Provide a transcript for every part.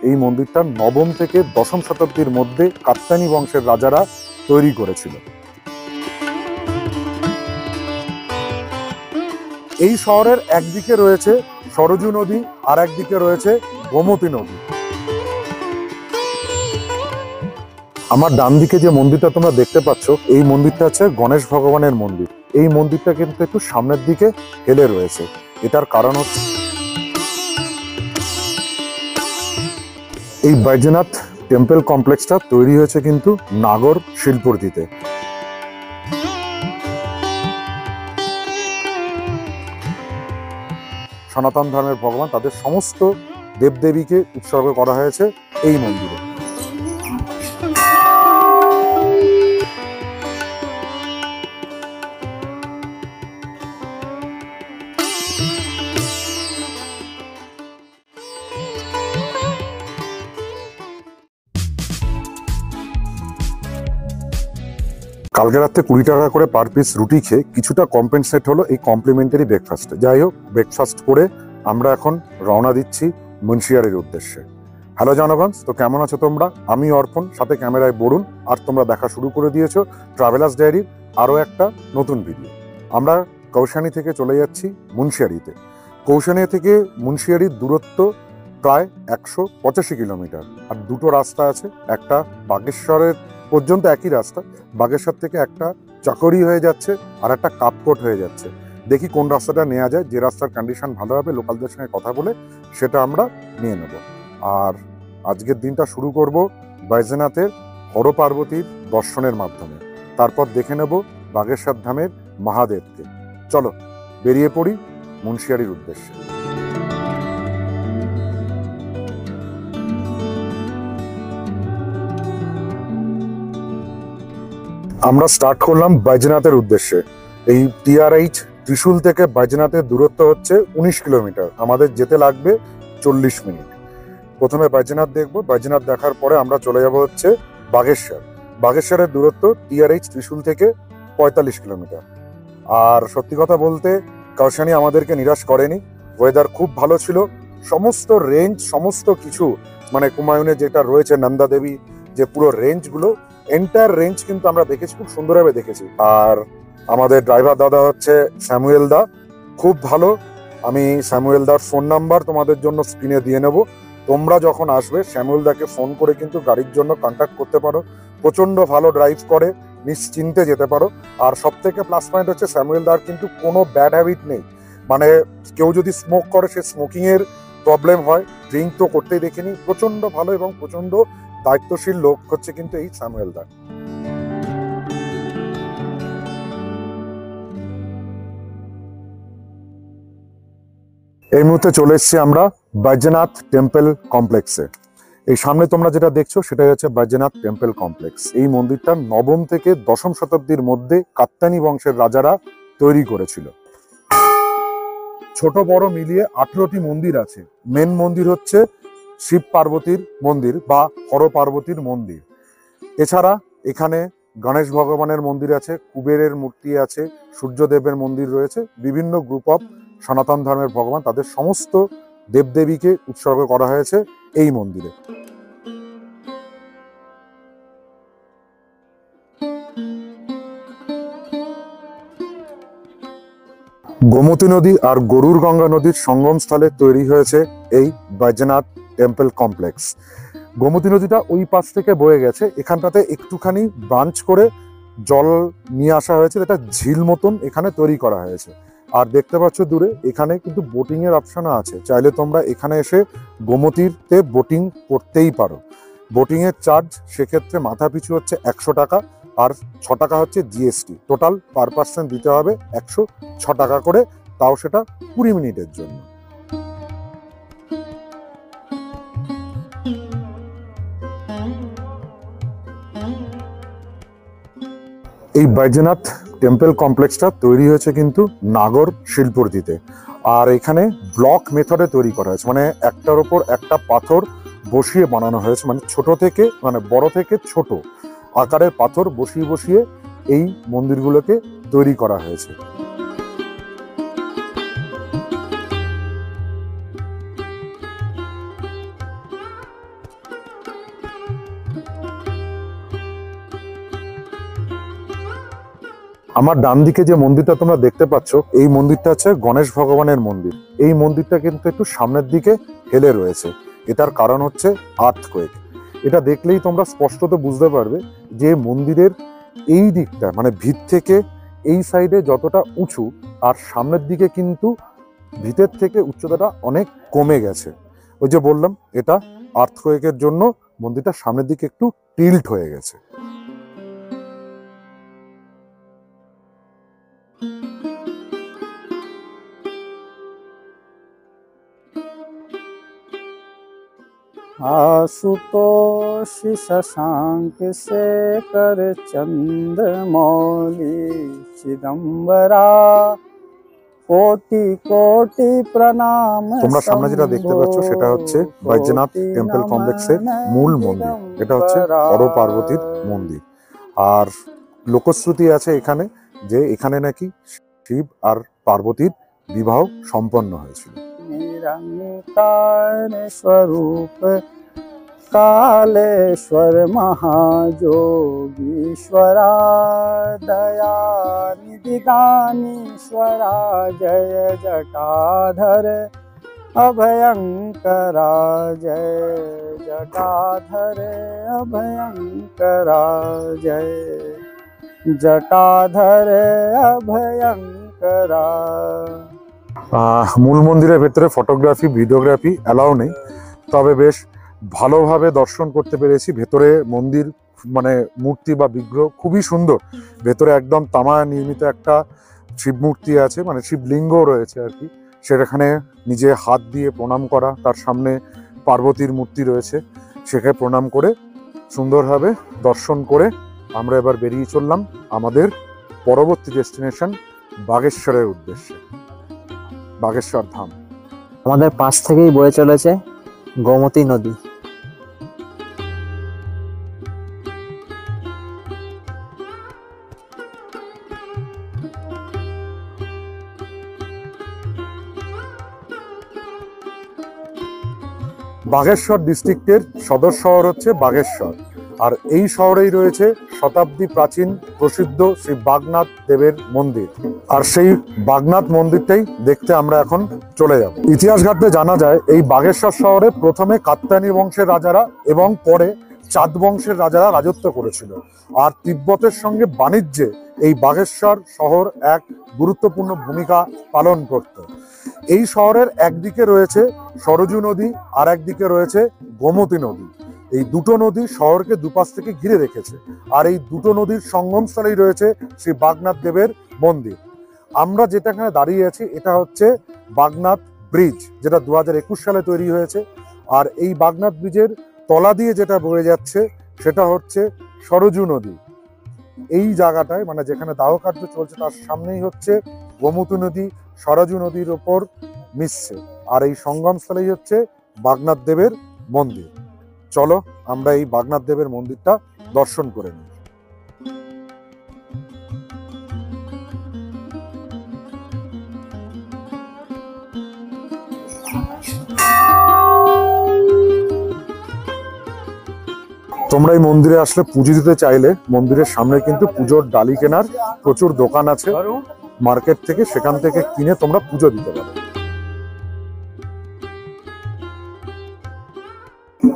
এই মন্দিরটা নবম থেকে দশম শতাব্দীর মধ্যে কাত্যানী বংশের রাজারা তৈরি করেছিল। এই শহরের একদিকে রয়েছে সরজু নদী, আর একদিকে রয়েছে গোমতী নদী। আমার ডান দিকে যে মন্দিরটা তোমরা দেখতে পাচ্ছ, এই মন্দিরটা হচ্ছে গণেশ ভগবানের মন্দির। এই মন্দিরটা কিন্তু একটু সামনের দিকে হেলে রয়েছে। এটার কারণ হচ্ছে এই বৈদ্যনাথ টেম্পল কমপ্লেক্সটা তৈরি হয়েছে কিন্তু নাগর শিলপুর্তিতে। সনাতন ধর্মের ভগবান তাদের সমস্ত দেবদেবীকে উৎসর্গ করা হয়েছে এই মন্দিরে। কালকে রাত্রে 20 টাকা করে পার পিস রুটি খেয়ে কিছুটা কম্পেনসেট হলো এই কমপ্লিমেন্টারি ব্রেকফাস্ট। যাই হোক, ব্রেকফাস্ট করে আমরা এখন রওনা দিচ্ছি মুন্সিয়ারির উদ্দেশ্যে। হ্যালো জনগণ, তো কেমন আছো তোমরা? আমি অর্পণ, সাথে ক্যামেরায় বরুণ, আর তোমরা দেখা শুরু করে দিয়েছো ট্রাভেলার্স ডায়েরির আরও একটা নতুন ভিডিও। আমরা কৌশানী থেকে চলে যাচ্ছি মুন্সিয়ারিতে। কৌশানী থেকে মুন্সিয়ারির দূরত্ব প্রায় 185 কিলোমিটার। আর দুটো রাস্তা আছে, একটা বাগেশ্বরের পর্যন্ত একই রাস্তা, বাগেশ্বর থেকে একটা চকরি হয়ে যাচ্ছে আর একটা কাপকোট হয়ে যাচ্ছে। দেখি কোন রাস্তাটা নেওয়া যায়, যে রাস্তার কন্ডিশন ভালো হবে লোকালদের সঙ্গে কথা বলে সেটা আমরা নিয়ে নেব। আর আজকের দিনটা শুরু করব বৈদ্যনাথের হর পার্বতীর দর্শনের মাধ্যমে, তারপর দেখে নেব বাগেশ্বর ধামের মহাদেবকে। চলো বেরিয়ে পড়ি মুন্সিয়ারির উদ্দেশ্যে। আমরা স্টার্ট করলাম বৈদ্যনাথের উদ্দেশ্যে। এই TRH ত্রিশূল থেকে বৈদ্যনাথের দূরত্ব হচ্ছে 19 কিলোমিটার। আমাদের যেতে লাগবে 40 মিনিট। প্রথমে বৈদ্যনাথ দেখবো, বৈদ্যনাথ দেখার পরে আমরা চলে যাব হচ্ছে বাগেশ্বর। বাগেশ্বরের দূরত্ব TRH ত্রিশূল থেকে 45 কিলোমিটার। আর সত্যি কথা বলতে কৌশানী আমাদেরকে নিরাশ করেনি, ওয়েদার খুব ভালো ছিল। সমস্ত রেঞ্জ, সমস্ত কিছু মানে কুমায়ুনে যেটা রয়েছে নন্দা দেবী, যে পুরো রেঞ্জগুলো, এন্টায়ার রেঞ্জ কিন্তু আমরা দেখেছি, খুব সুন্দরভাবে দেখেছি। আর আমাদের ড্রাইভার দাদা হচ্ছে স্যামুয়েল দা, খুব ভালো। আমি স্যামুয়েল দার ফোন নাম্বার তোমাদের জন্য স্ক্রিনে দিয়ে নেব। তোমরা যখন আসবে স্যামুয়েল দাকে ফোন করে কিন্তু গাড়ির জন্য কন্ট্যাক্ট করতে পারো। প্রচন্ড ভালো ড্রাইভ করে, নিশ্চিন্তে যেতে পারো। আর সব থেকে প্লাস পয়েন্ট হচ্ছে স্যামুয়েল দার কিন্তু কোনো ব্যাড হ্যাবিট নেই। মানে কেউ যদি স্মোক করে, সে স্মোকিং এর প্রবলেম হয়, ড্রিঙ্ক তো করতেই দেখিনি। প্রচন্ড ভালো এবং প্রচন্ড দায়িত্বশীল লোক হচ্ছে কিন্তু এই স্যামুয়েল দা। এই মুহূর্তে চলে এসেছি আমরা বৈদ্যনাথ টেম্পল কমপ্লেক্সে। এই সামনে তোমরা যেটা দেখছো সেটাই হচ্ছে বৈদ্যনাথ টেম্পল কমপ্লেক্স। এই মন্দিরটা নবম থেকে দশম শতাব্দীর মধ্যে কাত্যানী বংশের রাজারা তৈরি করেছিল। ছোট বড় মিলিয়ে 18টি মন্দির আছে। মেন মন্দির হচ্ছে শিব পার্বতীর মন্দির বা হর পার্বতীর মন্দির। এছাড়া এখানে গণেশ ভগবানের মন্দির আছে, কুবেরের মূর্তি আছে, সূর্যদেবের মন্দির রয়েছে। বিভিন্ন গ্রুপ অফ সনাতন ধর্মের ভগবান, তাদের সমস্ত দেবদেবীকে উৎসর্গ করা হয়েছে এই মন্দিরে। গোমতী নদী আর গরুর গঙ্গা নদীর সঙ্গমস্থলে তৈরি হয়েছে এই বৈদ্যনাথ টেম্পল কমপ্লেক্স। গোমতী নদীটা ওই পাশ থেকে বয়ে গেছে, এখানটাতে একটুখানি ব্রাঞ্চ করে জল নিয়ে আসা হয়েছে, যেটা ঝিল মতন এখানে তৈরি করা হয়েছে। আর দেখতে পাচ্ছ দূরে এখানে কিন্তু বোটিং এর অপশনও আছে। চাইলে তোমরা এখানে এসে গোমতীতে বোটিং করতেই পারো। বোটিং এর চার্জ সেক্ষেত্রে মাথা পিছু হচ্ছে 100 টাকা, আর 6 টাকা হচ্ছে GST। টোটাল পার পার্সন দিতে হবে 106 টাকা করে, তাও সেটা 20 মিনিটের জন্য। এই বৈদ্যনাথ টেম্পল কমপ্লেক্সটা তৈরি হয়েছে কিন্তু নাগর শিলপুর্তিতে। আর এখানে ব্লক মেথডে তৈরি করা হয়েছে, মানে একটার উপর একটা পাথর বসিয়ে বানানো হয়েছে। মানে ছোট থেকে মানে বড় থেকে ছোট আকারের পাথর বসিয়ে বসিয়ে এই মন্দিরগুলোকে তৈরি করা হয়েছে। আমার ডান দিকে যে মন্দিরটা তোমরা দেখতে পাচ্ছ, এই মন্দিরটা হচ্ছে গণেশ ভগবানের মন্দির। এই মন্দিরটা কিন্তু একটু সামনের দিকে হেলে রয়েছে, এটার কারণ হচ্ছে আর্থকোয়েক। এটা দেখলেই তোমরা স্পষ্টত বুঝতে পারবে যে মন্দিরের এই দিকটা মানে ভিত থেকে এই সাইডে যতটা উঁচু, আর সামনের দিকে কিন্তু ভিতের থেকে উচ্চতাটা অনেক কমে গেছে। ওই যে বললাম, এটা আর্থকোয়েকের জন্য মন্দিরটা সামনের দিকে একটু টিল্ট হয়ে গেছে। आशुतोष शशांक शेखर चंद्रमौली चिदंबरा কোটি কোটি প্রণাম। তোমরা সামনে যেটা দেখতে পাচ্ছ সেটা হচ্ছে বৈদ্যনাথ টেম্পল কমপ্লেক্সের মূল মন্দির। এটা হচ্ছে হর পার্বতীর মন্দির। আর লোকশ্রুতি আছে এখানে যে এখানে নাকি শিব আর পার্বতীর বিবাহ সম্পন্ন হয়েছিল। নিরঙ্কার স্বরূপ कालेश्वर महायोगीश्वरा दयानिधि दानीश्वरा जय जटाधर अभयंकरा जय जटाधर अभयंकरा जय जटाधर अभयंकरा। মূল মন্দিরের ভেতরে ফটোগ্রাফি ভিডিওগ্রাফি অ্যালাউ নেই, তবে বেশ ভালোভাবে দর্শন করতে পেরেছি। ভেতরে মন্দির মানে মূর্তি বা বিগ্রহ খুবই সুন্দর। ভেতরে একদম তামা নির্মিত একটা শিব মূর্তি আছে, মানে শিবলিঙ্গ রয়েছে আর কি। সেখানে নিজে হাত দিয়ে প্রণাম করা, তার সামনে পার্বতীর মূর্তি রয়েছে, সেখানে প্রণাম করে সুন্দরভাবে দর্শন করে আমরা এবার বেরিয়ে চললাম আমাদের পরবর্তী ডেস্টিনেশন বাগেশ্বরের উদ্দেশ্যে, বাগেশ্বর ধাম। আমাদের পাশ থেকেই বয়ে চলেছে গোমতী নদী। বাগেশ্বর ডিস্ট্রিক্টের সদর শহর হচ্ছে বাগেশ্বর, আর এই শহরেই রয়েছে শতাব্দী প্রাচীন প্রসিদ্ধ শ্রী বাগনাথ দেবের মন্দির। আর সেই বাগনাথ মন্দিরটাই দেখতে আমরা এখন চলে যাব। ইতিহাস ঘাটলে জানা যায় এই বাগেশ্বর শহরে প্রথমে কাত্যায়নী বংশের রাজারা এবং পরে চাঁদ বংশের রাজারা রাজত্ব করেছিল। আর তিব্বতের সঙ্গে বাণিজ্যে এই বাগেশ্বর শহর এক গুরুত্বপূর্ণ ভূমিকা পালন করত। এই শহরের একদিকে রয়েছে সরজু নদী, আর একদিকে রয়েছে গোমতী নদী। এই দুটো নদী শহরকে দুপাশ থেকে ঘিরে রেখেছে, আর এই দুটো নদীর সঙ্গমস্থলেই রয়েছে শ্রী বাগনাথ দেবের মন্দির। আমরা যেটা এখানে দাঁড়িয়ে আছি এটা হচ্ছে বাগনাথ ব্রিজ, যেটা 2021 সালে তৈরি হয়েছে। আর এই বাগনাথ ব্রিজের তলা দিয়ে যেটা বয়ে যাচ্ছে সেটা হচ্ছে সরজু নদী। এই জায়গাটায় মানে যেখানে দাহ কার্য চলছে তার সামনেই হচ্ছে গোমতী নদী সরজু নদীর ওপর মিশছে, আর এই সঙ্গমস্থলেই হচ্ছে বাগনাথ দেবের মন্দির। চলো আমরা এই বাগনাথ দেবের মন্দিরটা দর্শন করে নিই। তোমরা এই মন্দিরে আসলে পুজো দিতে চাইলে মন্দিরের সামনে কিন্তু পুজোর ডালি কেনার প্রচুর দোকান আছে মার্কেট থেকে, সেখান থেকে কিনে তোমরা পুজো দিতে পারো।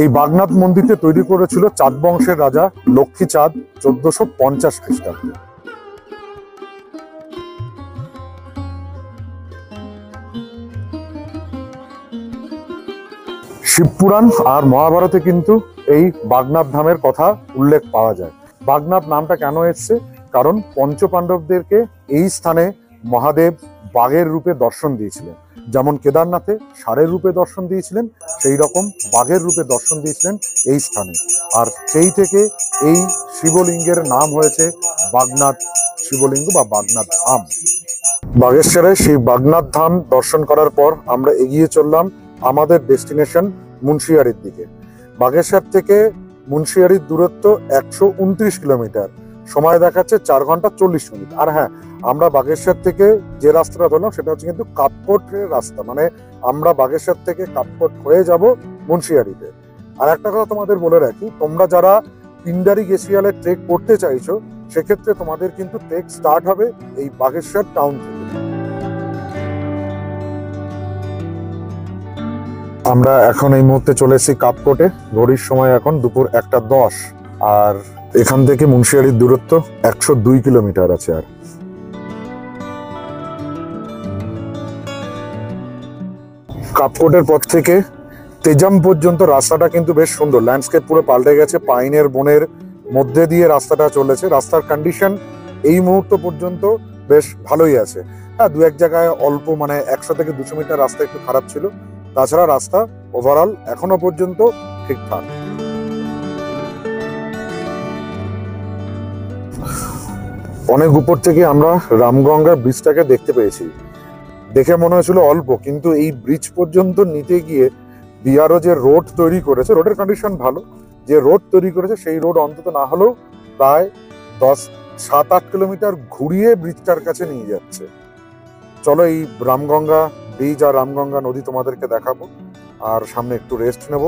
এই বাগনাথ মন্দিরটি তৈরি করেছিল চাঁদ বংশের রাজা লক্ষ্মী চাঁদ 1450 খ্রিস্টাব্দে। শিবপুরাণ আর মহাভারতে কিন্তু এই বাগনাথ ধামের কথা উল্লেখ পাওয়া যায়। বাগনাথ নামটা কেন এসছে? কারণ পঞ্চপাণ্ডবদেরকে এই স্থানে মহাদেব বাঘের রূপে দর্শন দিয়েছিলেন। যেমন কেদারনাথে ষাঁড়ের রূপে দর্শন দিয়েছিলেন, সেই রকম বাঘের রূপে দর্শন দিয়েছিলেন এই স্থানে। আর সেই থেকে এই শিবলিঙ্গের নাম হয়েছে বাগনাথ শিবলিঙ্গ বা বাগনাথ ধাম। বাগেশ্বরে সেই বাগনাথ ধাম দর্শন করার পর আমরা এগিয়ে চললাম আমাদের ডেস্টিনেশন মুন্সিয়ারির দিকে। বাগেশ্বর থেকে মুন্সিয়ারির দূরত্ব 129 কিলোমিটার, সময় দেখাচ্ছে 4 ঘন্টা 40 মিনিট। আর হ্যাঁ, আমরা বাগেশ্বর থেকে যে রাস্তাটা ধরলাম সেটা হচ্ছে কিন্তু কাপকোটের রাস্তা, মানে আমরা বাগেশ্বর থেকে কাপকোট হয়ে যাব মুন্সিয়ারিতে। আর একটা কথা তোমাদের বলে রাখি, তোমরা যারা পিন্ডারি গেসিয়ালে ট্রেক করতে চাইছো সেক্ষেত্রে তোমাদের কিন্তু ট্রেক স্টার্ট হবে এই বাগেশ্বর টাউন থেকে। আমরা এখন এই মুহূর্তে চলে এসেছি কাপকোটে। ঘড়ির সময় এখন দুপুর 1:10, আর এখান থেকে মুন্সিয়ারির দূরত্ব 102 কিলোমিটার আছে। আর কাপকোটের পর থেকে তেজাম পর্যন্ত রাস্তাটা কিন্তু বেশ সুন্দর, ল্যান্ডস্কেপ পুরো পাল্টে গেছে, পাইনের বনের মধ্যে দিয়ে রাস্তাটা চলেছে। রাস্তার কন্ডিশন এই মুহূর্ত পর্যন্ত বেশ ভালোই আছে। হ্যাঁ, দু এক জায়গায় অল্প 100 থেকে 200 মিটার রাস্তা একটু খারাপ ছিল, তাছাড়া রাস্তা ওভারঅল এখনো পর্যন্ত ঠিকঠাক। অনেক উপর থেকে আমরা রামগঙ্গার ব্রিজটাকে দেখতে পেয়েছি। দেখে মনে হয়েছিল অল্প, কিন্তু এই ব্রিজ পর্যন্ত নিতে গিয়ে বিআরও যে রোড তৈরি করেছে, রোডের কন্ডিশন ভালো, যে রোড তৈরি করেছে সেই রোড অন্তত না হলেও প্রায় 7-8 কিলোমিটার ঘুরিয়ে ব্রিজটার কাছে নিয়ে যাচ্ছে। চলো এই রামগঙ্গা ব্রিজ আর রামগঙ্গা নদী তোমাদেরকে দেখাবো, আর সামনে একটু রেস্ট নেব,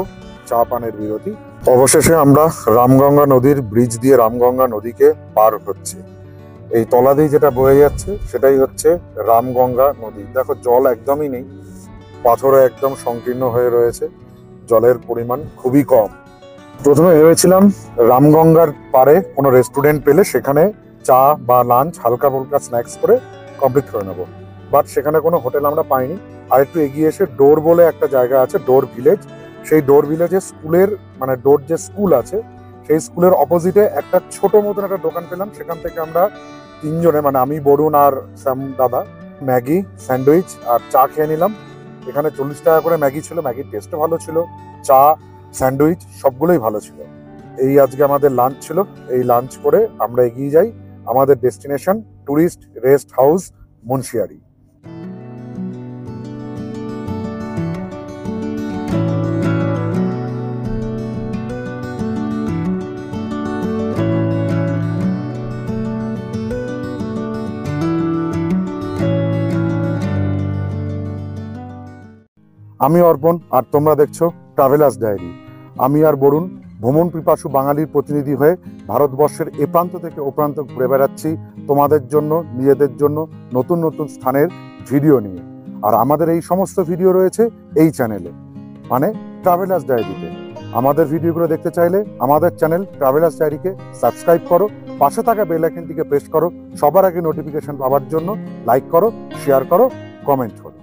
চা পানের বিরতি। অবশেষে আমরা রামগঙ্গা নদীর ব্রিজ দিয়ে রামগঙ্গা নদীকে পার হচ্ছি। এই তলা দিয়ে যেটা বয়ে যাচ্ছে সেটাই হচ্ছে রামগঙ্গা নদী। দেখো জল একদমই নেই, পাথরে একদম সংকীর্ণ হয়ে রয়েছে, জলের পরিমাণ খুবই কম। প্রথমে ভেবেছিলাম রামগঙ্গার পারে কোনো রেস্টুরেন্ট পেলে সেখানে চা বা লাঞ্চ হালকা ফুলকা স্ন্যাক্স করে কমপ্লিট করে নেবো, বাট সেখানে কোনো হোটেল আমরা পাইনি। আর একটু এগিয়ে এসে ডোর বলে একটা জায়গা আছে, ডোর ভিলেজ। সেই ডোর ভিলেজে স্কুলের ডোর যে স্কুল আছে সেই স্কুলের অপোজিটে একটা ছোট মতন একটা দোকান পেলাম। সেখান থেকে আমরা তিনজনে, আমি, বরুণ আর শ্যাম দাদা, ম্যাগি, স্যান্ডউইচ আর চা খেয়ে নিলাম। এখানে 40 টাকা করে ম্যাগি ছিল, ম্যাগির টেস্টও ভালো ছিল, চা, স্যান্ডউইচ সবগুলোই ভালো ছিল। এই আজকে আমাদের লাঞ্চ ছিল। এই লাঞ্চ করে আমরা এগিয়ে যাই আমাদের destination tourist rest house Munsiyari. আমি অর্পণ, আর তোমরা দেখছো ট্রাভেলার্স ডায়েরি। আমি আর বরুণ ভ্রমণ পিপাসু বাঙালির প্রতিনিধি হয়ে ভারতবর্ষের এ প্রান্ত থেকে ও প্রান্ত ঘুরে বেড়াচ্ছি তোমাদের জন্য, নিজেদের জন্য নতুন নতুন স্থানের ভিডিও নিয়ে। আর আমাদের এই সমস্ত ভিডিও রয়েছে এই চ্যানেলে, ট্রাভেলার্স ডায়েরিতে। আমাদের ভিডিওগুলো দেখতে চাইলে আমাদের চ্যানেল ট্রাভেলার্স ডায়েরিকে সাবস্ক্রাইব করো, পাশে থাকা বেল আইকনটিকে প্রেস করো, সবার আগে নোটিফিকেশন পাওয়ার জন্য লাইক করো, শেয়ার করো, কমেন্ট করো।